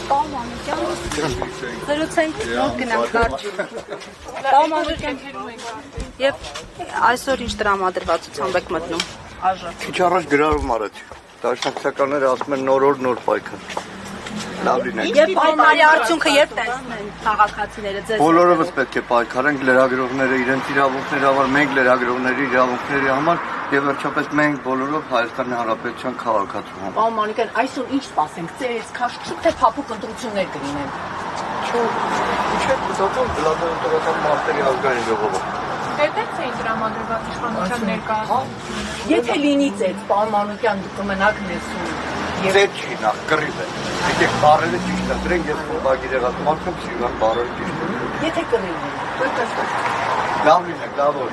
Պարոն Մանուկյան, զրուցենք, նոր գնանք կարճ։ Պարոն Մանուկյան, եւ այսօր ինչ տրամադրվածությամբ եք մտնում ԱԺ։ Քիչ առաջ գրառում արեցի։ Դաշնակցականները ասում են նոր օր, նոր պայքար։ Լավ լինենք։ Եվ պայքարի արդյունքը երբ տեսնեն քաղաքացիները ձեզ։ Բոլորովս պետք է պայքարենք լրագրողները իրենց իրավունքների համար, մենք լրագրողների իրավունքների համար եւ վերջապես մենք բոլորով Հայաստանի Հանրապետության քաղաքացու համար։ Պարոն Մանուկյան, այսօր ինչ սպասենք, ծերից քաշքի թե փափուկ ընտրություններ կլինեն։ Չէ, դատում դլադատական մարտերի ազգային ժողովը։ Հետեւից էին դրամադրված իշխանության ներկայացումը։ Եթե լինի ծեր, պարոն Մանուկյան, դուք կմնաք ներսում։ Ձեր չի նախ կռիվ է։ Եկեք բարերը ճիշտ ընտրենք, ես խմբագիր եղած մարդում սիրուն բարերը ճիշտ ընտրենք։ Եթե կլինի։ Լավ լինեք, լավ օր։